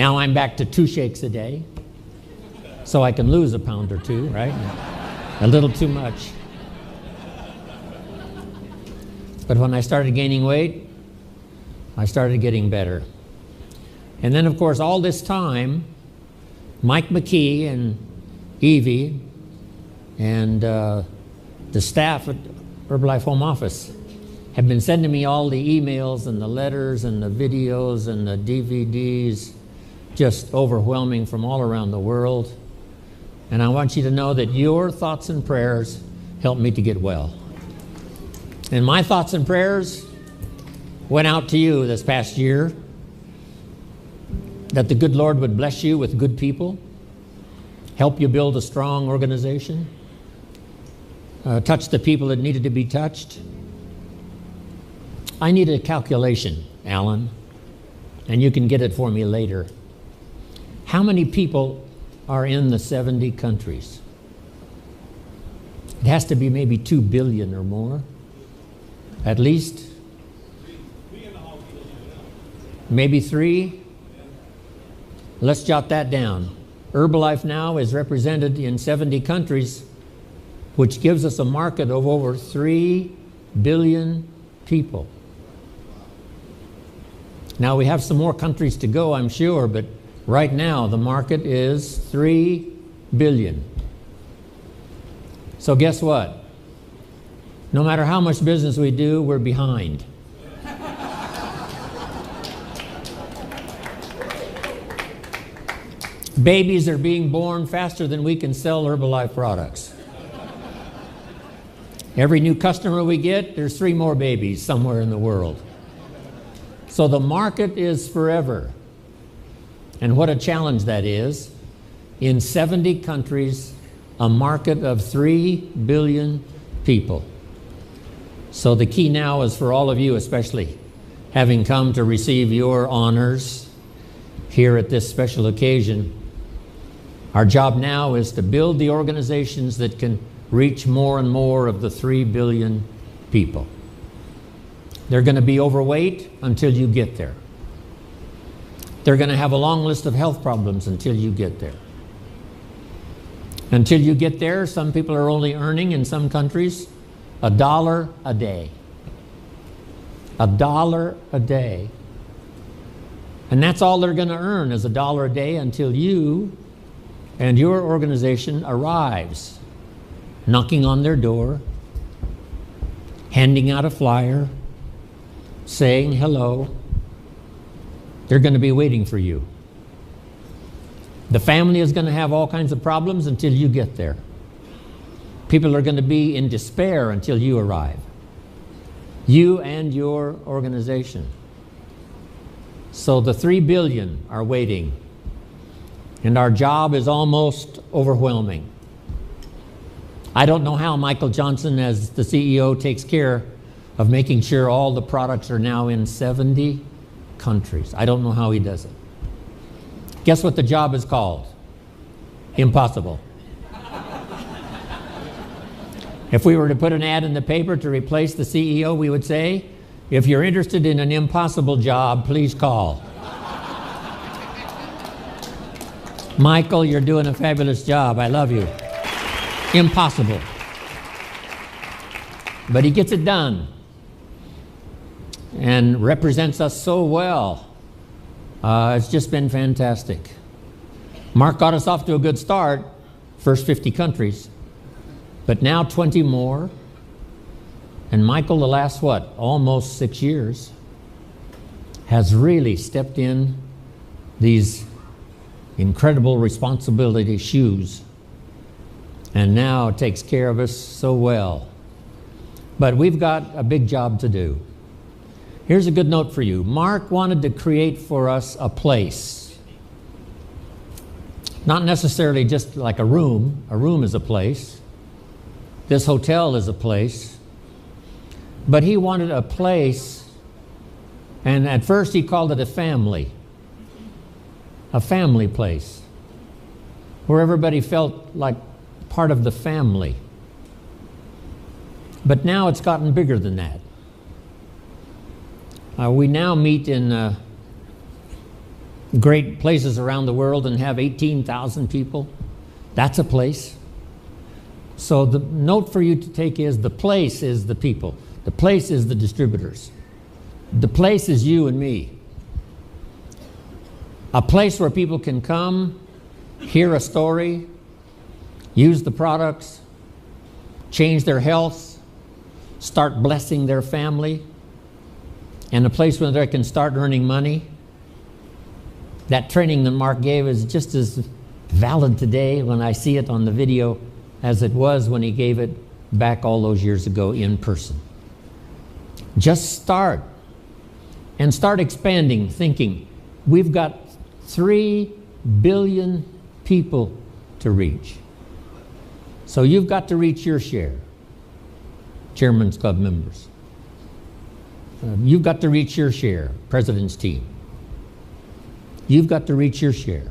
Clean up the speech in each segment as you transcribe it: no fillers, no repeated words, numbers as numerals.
Now I'm back to 2 shakes a day, so I can lose a pound or 2, right? A little too much. But when I started gaining weight, I started getting better. And then, of course, all this time, Mike McKee and Evie and the staff at Herbalife Home Office have been sending me all the emails and the letters and the videos and the DVDs, just overwhelming from all around the world. And I want you to know that your thoughts and prayers helped me to get well. And my thoughts and prayers went out to you this past year, that the good Lord would bless you with good people, help you build a strong organization, touch the people that needed to be touched. I need a calculation, Alan, and you can get it for me later. How many people are in the 70 countries? It has to be maybe 2 billion or more, at least. Maybe 3. Let's jot that down. Herbalife now is represented in 70 countries, which gives us a market of over 3 billion people. Now we have some more countries to go, I'm sure, but right now the market is 3 billion. So guess what? No matter how much business we do, we're behind. Babies are being born faster than we can sell Herbalife products. Every new customer we get, there's 3 more babies somewhere in the world. So the market is forever. And what a challenge that is. In 70 countries, a market of 3 billion people. So the key now is for all of you, especially having come to receive your honors here at this special occasion. Our job now is to build the organizations that can reach more and more of the 3 billion people. They're going to be overweight until you get there. They're going to have a long list of health problems until you get there. Until you get there, some people are only earning in some countries $1 a day. $1 a day. And that's all they're going to earn is $1 a day until you and your organization arrives, knocking on their door, handing out a flyer, saying hello. They're going to be waiting for you. The family is going to have all kinds of problems until you get there. People are going to be in despair until you arrive. You and your organization. So the 3 billion are waiting. And our job is almost overwhelming. I don't know how Michael Johnson, as the CEO, takes care of making sure all the products are now in 70 countries. I don't know how he does it. Guess what the job is called? Impossible. If we were to put an ad in the paper to replace the CEO, we would say, if you're interested in an impossible job, please call. Michael, you're doing a fabulous job. I love you. Impossible. But he gets it done and represents us so well. It's just been fantastic. Mark got us off to a good start, first 50 countries, but now 20 more. And Michael, the last, almost 6 years, has really stepped in these incredible responsibility shoes and now takes care of us so well. But we've got a big job to do. Here's a good note for you. Mark wanted to create for us a place. Not necessarily just like a room. A room is a place. This hotel is a place. But he wanted a place, and at first he called it a family place, where everybody felt like part of the family. But now it's gotten bigger than that. We now meet in great places around the world and have 18,000 people. That's a place. So the note for you to take is the place is the people. The place is the distributors. The place is you and me. A place where people can come, hear a story, use the products, change their health, start blessing their family, and a place where they can start earning money. That training that Mark gave is just as valid today when I see it on the video as it was when he gave it back all those years ago in person. Just start and start expanding, thinking, we've got 3 billion people to reach. So you've got to reach your share, Chairman's Club members. You've got to reach your share, President's team. You've got to reach your share.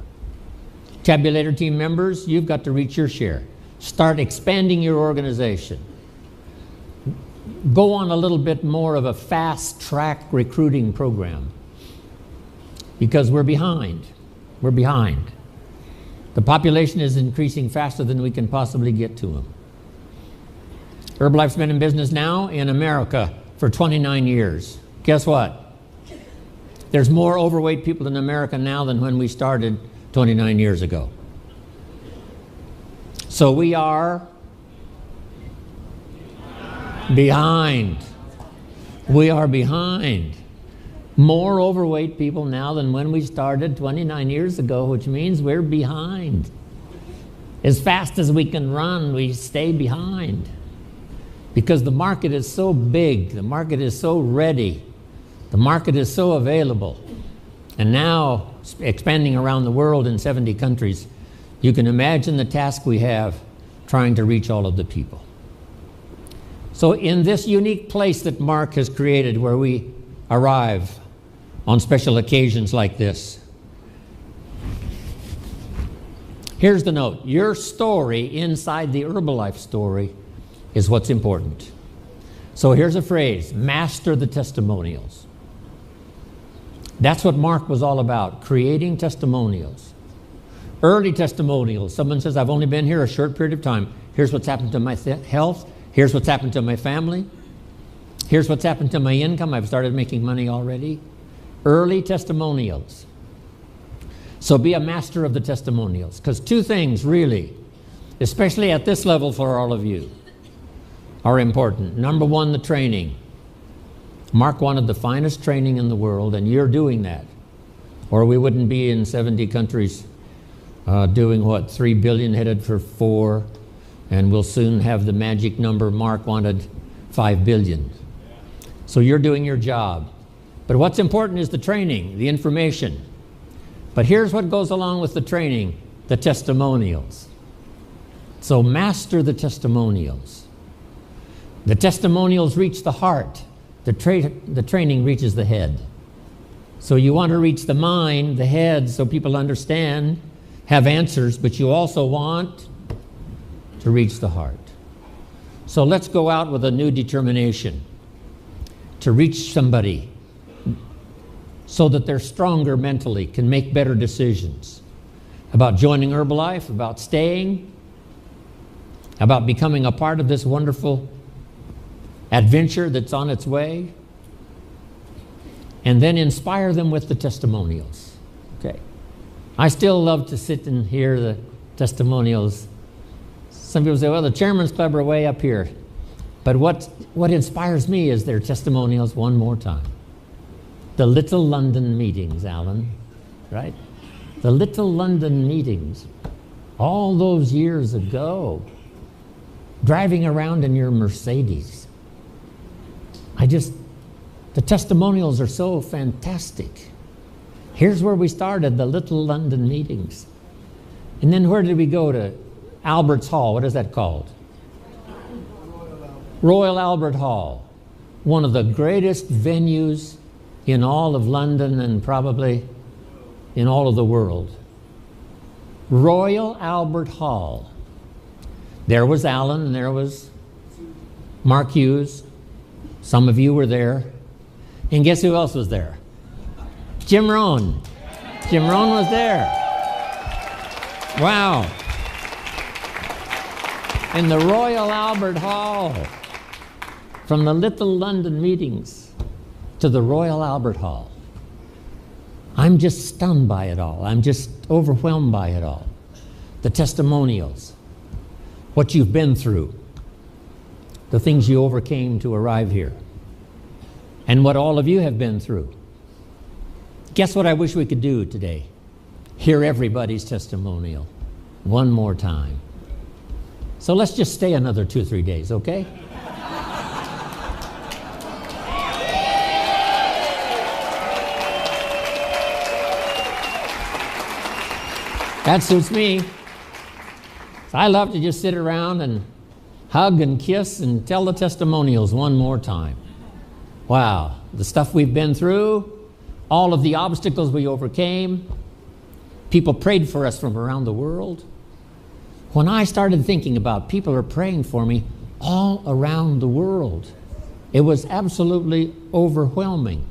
Tabulator team members, you've got to reach your share. Start expanding your organization. Go on a little bit more of a fast-track recruiting program because we're behind. We're behind. The population is increasing faster than we can possibly get to them. Herbalife's been in business now in America for 29 years. Guess what? There's more overweight people in America now than when we started 29 years ago. So we are behind. We are behind. More overweight people now than when we started 29 years ago, which means we're behind. As fast as we can run, we stay behind. Because the market is so big, the market is so ready, the market is so available. And now, expanding around the world in 70 countries, you can imagine the task we have trying to reach all of the people. So in this unique place that Mark has created where we arrive on special occasions like this, here's the note. Your story inside the Herbalife story is what's important. So here's a phrase, master the testimonials. That's what Mark was all about, creating testimonials. Early testimonials. Someone says, I've only been here a short period of time. Here's what's happened to my health. Here's what's happened to my family. Here's what's happened to my income. I've started making money already. Early testimonials. So be a master of the testimonials. Because two things really, especially at this level for all of you, are important. Number one, the training. Mark wanted the finest training in the world, and you're doing that. Or we wouldn't be in 70 countries doing what, 3 billion headed for 4, and we'll soon have the magic number Mark wanted, 5 billion. So you're doing your job. But what's important is the training, the information. But here's what goes along with the training, the testimonials. So master the testimonials. The testimonials reach the heart. The training reaches the head. So you want to reach the mind, the head, so people understand, have answers, but you also want to reach the heart. So let's go out with a new determination to reach somebody so that they're stronger mentally, can make better decisions about joining Herbalife, about staying, about becoming a part of this wonderful adventure that's on its way, and then inspire them with the testimonials. Okay. I still love to sit and hear the testimonials. Some people say, well, the Chairman's Club are way up here. But what inspires me is their testimonials one more time. The Little London meetings, Alan, right? The Little London meetings, all those years ago, driving around in your Mercedes. The testimonials are so fantastic. Here's where we started, the Little London meetings. And then where did we go to? Albert's Hall, what is that called? Royal Albert Hall. One of the greatest venues in all of London and probably in all of the world. Royal Albert Hall. There was Alan and there was Mark Hughes. Some of you were there. And guess who else was there? Jim Rohn. Jim Rohn was there. Wow. In the Royal Albert Hall. From the Little London meetings to the Royal Albert Hall. I'm just stunned by it all. I'm just overwhelmed by it all. The testimonials, what you've been through, the things you overcame to arrive here, and what all of you have been through. Guess what I wish we could do today? Hear everybody's testimonial one more time. So let's just stay another 2 or 3 days, okay? That suits me. I love to just sit around and hug and kiss and tell the testimonials one more time. Wow, the stuff we've been through, all of the obstacles we overcame, people prayed for us from around the world. When I started thinking about people are praying for me all around the world, it was absolutely overwhelming.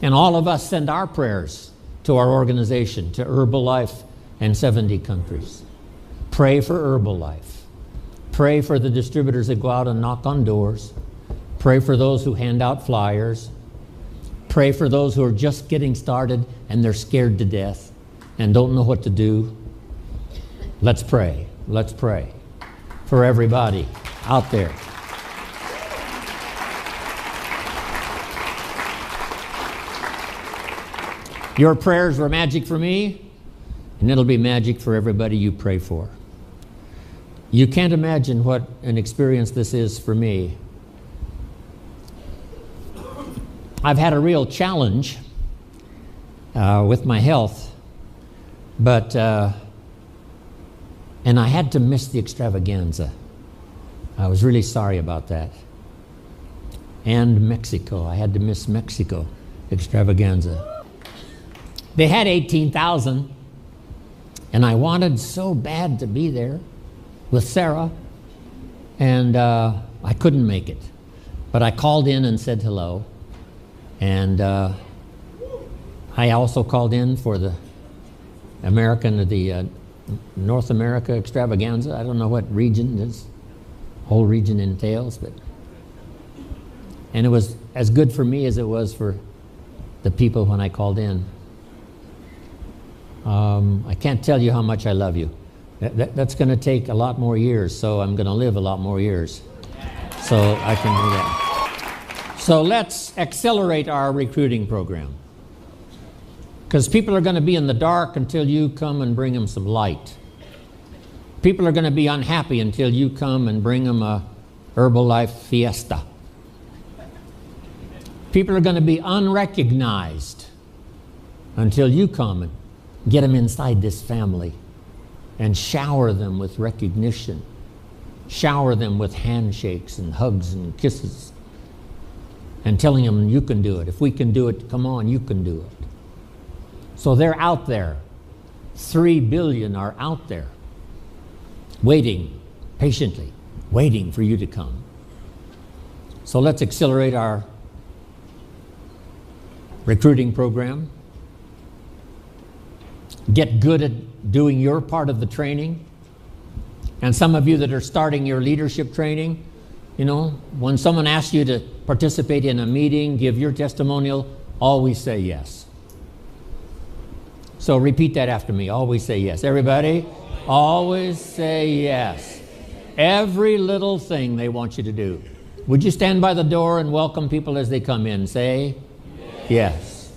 And all of us send our prayers to our organization, to Herbalife and 70 countries. Pray for Herbalife. Pray for the distributors that go out and knock on doors. Pray for those who hand out flyers. Pray for those who are just getting started and they're scared to death and don't know what to do. Let's pray. Let's pray for everybody out there. Your prayers were magic for me, and it'll be magic for everybody you pray for. You can't imagine what an experience this is for me. I've had a real challenge with my health, but and I had to miss the extravaganza. I was really sorry about that. And Mexico, I had to miss Mexico extravaganza. They had 18,000, and I wanted so bad to be there with Sarah, and I couldn't make it. But I called in and said hello, and I also called in for the North America extravaganza. I don't know what region this whole region entails, and it was as good for me as it was for the people when I called in. I can't tell you how much I love you. That's going to take a lot more years, so I'm going to live a lot more years. So I can do that. So let's accelerate our recruiting program. Because people are going to be in the dark until you come and bring them some light. People are going to be unhappy until you come and bring them a Herbalife fiesta. People are going to be unrecognized until you come and get them inside this family and shower them with recognition. Shower them with handshakes and hugs and kisses and telling them you can do it. If we can do it, come on, you can do it. So they're out there. 3 billion are out there waiting, patiently, waiting for you to come. So let's accelerate our recruiting program. Get good at doing your part of the training. And some of you that are starting your leadership training, you know, when someone asks you to participate in a meeting, give your testimonial, always say yes. So repeat that after me. Always say yes. Everybody, always say yes. Every little thing they want you to do. Would you stand by the door and welcome people as they come in? Say yes.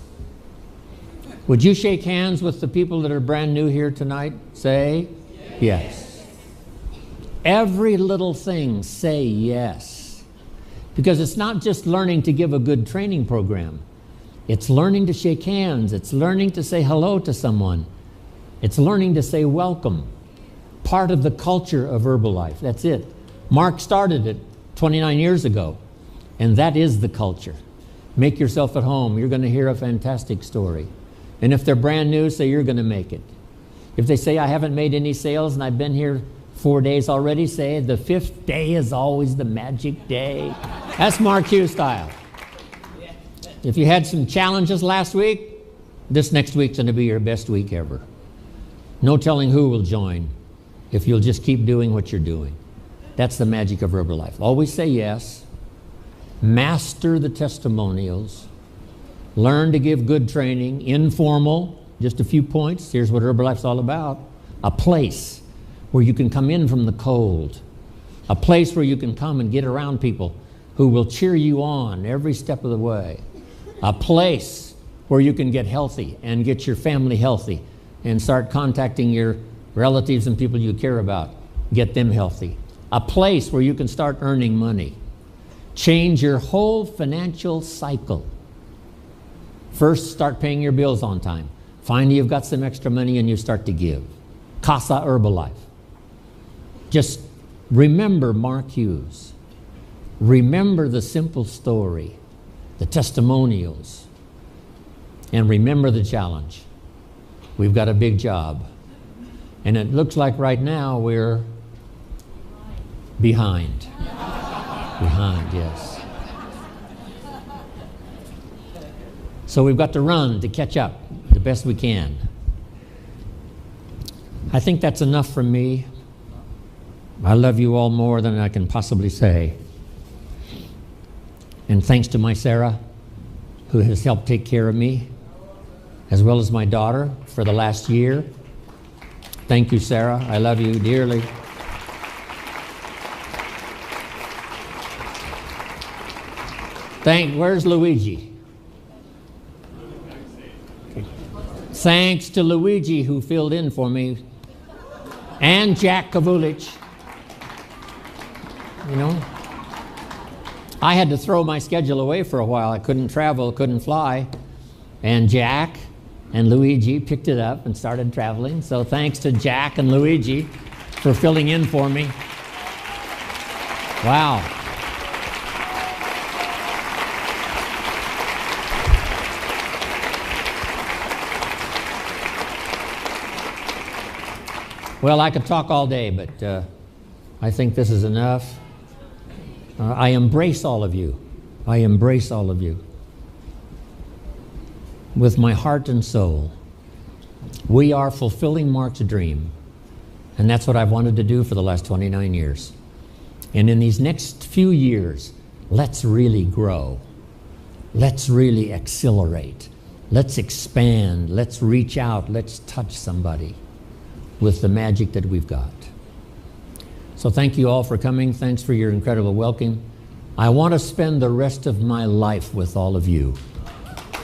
Would you shake hands with the people that are brand new here tonight? Say yes. Every little thing, say yes. Because it's not just learning to give a good training program. It's learning to shake hands. It's learning to say hello to someone. It's learning to say welcome. Part of the culture of Herbalife. That's it. Mark started it 29 years ago. And that is the culture. Make yourself at home. You're going to hear a fantastic story. And if they're brand new, say you're going to make it. If they say I haven't made any sales and I've been here 4 days already, say the 5th day is always the magic day. That's Mark Hughes style. If you had some challenges last week, this next week's going to be your best week ever. No telling who will join if you'll just keep doing what you're doing. That's the magic of Herbalife. Always say yes. Master the testimonials. Learn to give good training. Informal, just a few points. Here's what Herbalife's all about. A place where you can come in from the cold. A place where you can come and get around people who will cheer you on every step of the way. A place where you can get healthy and get your family healthy and start contacting your relatives and people you care about. Get them healthy. A place where you can start earning money. Change your whole financial cycle. First, start paying your bills on time. Finally, you've got some extra money and you start to give. Casa Herbalife. Just remember Mark Hughes. Remember the simple story, the testimonials, and remember the challenge. We've got a big job. And it looks like right now we're behind. Behind, yes. So we've got to run to catch up the best we can. I think that's enough from me. I love you all more than I can possibly say. And thanks to my Sarah, who has helped take care of me, as well as my daughter for the last year. Thank you, Sarah. I love you dearly. Where's Luigi? Okay. Thanks to Luigi who filled in for me, and Jack Kavulich. You know, I had to throw my schedule away for a while. I couldn't travel, couldn't fly, and Jack and Luigi picked it up and started traveling. So thanks to Jack and Luigi for filling in for me. Wow. Well, I could talk all day, but I think this is enough. I embrace all of you. I embrace all of you. With my heart and soul. We are fulfilling Mark's dream. And that's what I've wanted to do for the last 29 years. And in these next few years, let's really grow. Let's really accelerate. Let's expand. Let's reach out. Let's touch somebody with the magic that we've got. So thank you all for coming. Thanks for your incredible welcome. I want to spend the rest of my life with all of you.